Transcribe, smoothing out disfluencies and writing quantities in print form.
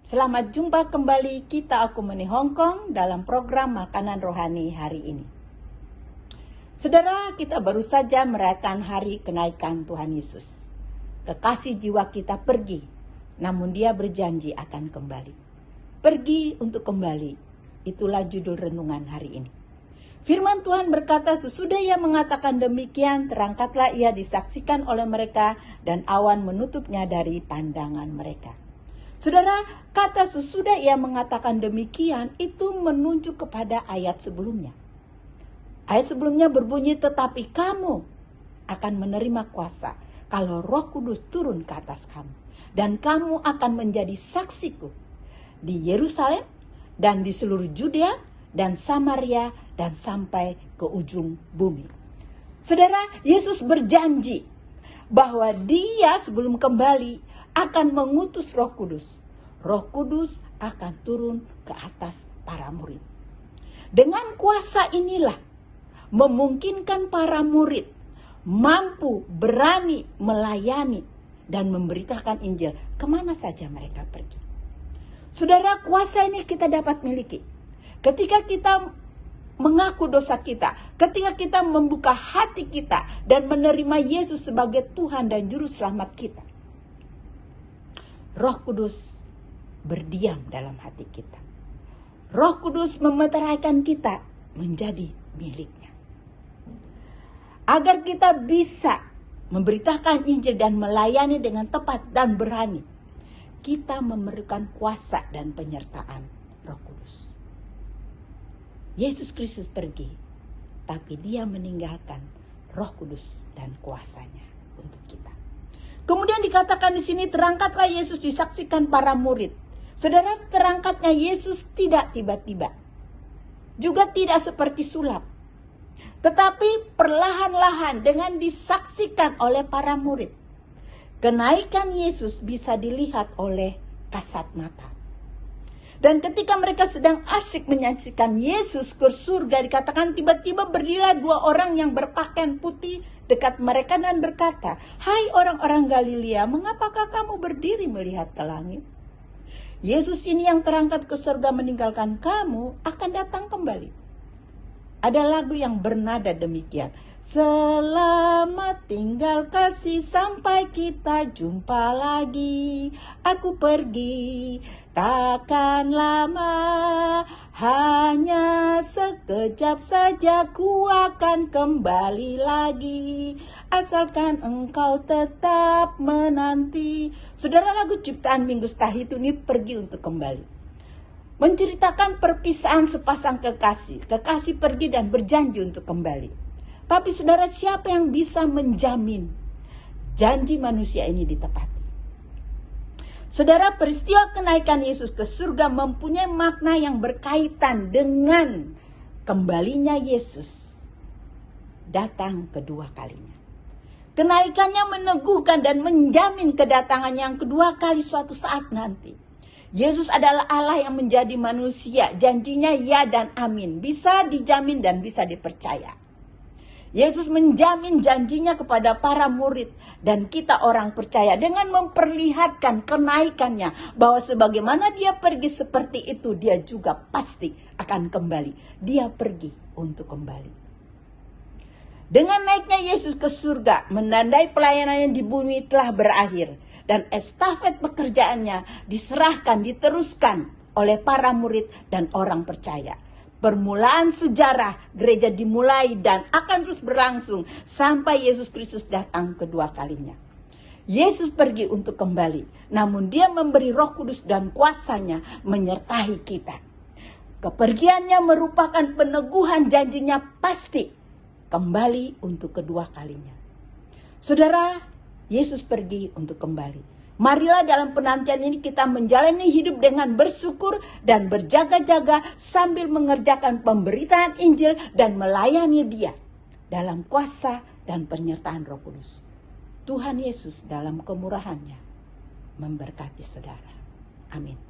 Selamat jumpa kembali kita Akumene Hongkong dalam program Makanan Rohani hari ini. Saudara, kita baru saja merayakan hari kenaikan Tuhan Yesus. Kekasih jiwa kita pergi, namun dia berjanji akan kembali. Pergi untuk kembali, itulah judul renungan hari ini. Firman Tuhan berkata, sesudah ia mengatakan demikian, terangkatlah ia disaksikan oleh mereka dan awan menutupnya dari pandangan mereka. Saudara, kata sesudah ia mengatakan demikian itu menunjuk kepada ayat sebelumnya. Ayat sebelumnya berbunyi, tetapi kamu akan menerima kuasa kalau Roh Kudus turun ke atas kamu. Dan kamu akan menjadi saksiku di Yerusalem dan di seluruh Judea dan Samaria dan sampai ke ujung bumi. Saudara, Yesus berjanji bahwa dia sebelum kembali akan mengutus Roh Kudus. Roh Kudus akan turun ke atas para murid. Dengan kuasa inilah memungkinkan para murid mampu berani melayani dan memberitakan Injil kemana saja mereka pergi. Saudara, kuasa ini kita dapat miliki ketika kita mengaku dosa kita, ketika kita membuka hati kita dan menerima Yesus sebagai Tuhan dan Juru Selamat kita. Roh Kudus berdiam dalam hati kita. Roh Kudus memeteraikan kita menjadi miliknya. Agar kita bisa memberitakan Injil dan melayani dengan tepat dan berani, kita memerlukan kuasa dan penyertaan Roh Kudus. Yesus Kristus pergi, tapi dia meninggalkan Roh Kudus dan kuasanya untuk kita. Kemudian dikatakan di sini, terangkatlah Yesus disaksikan para murid. Saudara, terangkatnya Yesus tidak tiba-tiba. Juga tidak seperti sulap. Tetapi perlahan-lahan dengan disaksikan oleh para murid. Kenaikan Yesus bisa dilihat oleh kasat mata. Dan ketika mereka sedang asik menyaksikan Yesus ke surga, dikatakan tiba-tiba berdirilah dua orang yang berpakaian putih dekat mereka dan berkata, "Hai orang-orang Galilea, mengapakah kamu berdiri melihat ke langit? Yesus ini yang terangkat ke surga meninggalkan kamu akan datang kembali." Ada lagu yang bernada demikian. Selamat tinggal kasih sampai kita jumpa lagi. Aku pergi takkan lama, hanya sekejap saja ku akan kembali lagi. Asalkan engkau tetap menanti. Saudara, lagu ciptaan Minggu Stahito ini pergi untuk kembali. Menceritakan perpisahan sepasang kekasih. Kekasih pergi dan berjanji untuk kembali. Tapi saudara, siapa yang bisa menjamin janji manusia ini ditepati? Saudara, peristiwa kenaikan Yesus ke surga mempunyai makna yang berkaitan dengan kembalinya Yesus datang kedua kalinya. Kenaikannya meneguhkan dan menjamin kedatangannya yang kedua kali suatu saat nanti. Yesus adalah Allah yang menjadi manusia. Janjinya ya dan amin. Bisa dijamin dan bisa dipercaya. Yesus menjamin janjinya kepada para murid dan kita orang percaya dengan memperlihatkan kenaikannya. Bahwa sebagaimana dia pergi seperti itu, dia juga pasti akan kembali. Dia pergi untuk kembali. Dengan naiknya Yesus ke surga, menandai pelayanannya di bumi telah berakhir. Dan estafet pekerjaannya diserahkan, diteruskan oleh para murid dan orang percaya. Permulaan sejarah gereja dimulai dan akan terus berlangsung sampai Yesus Kristus datang kedua kalinya. Yesus pergi untuk kembali, namun dia memberi Roh Kudus dan kuasanya menyertai kita. Kepergiannya merupakan peneguhan janjinya pasti kembali untuk kedua kalinya. Saudara, Yesus pergi untuk kembali. Marilah dalam penantian ini kita menjalani hidup dengan bersyukur dan berjaga-jaga sambil mengerjakan pemberitaan Injil dan melayani Dia dalam kuasa dan penyertaan Roh Kudus. Tuhan Yesus dalam kemurahannya memberkati saudara. Amin.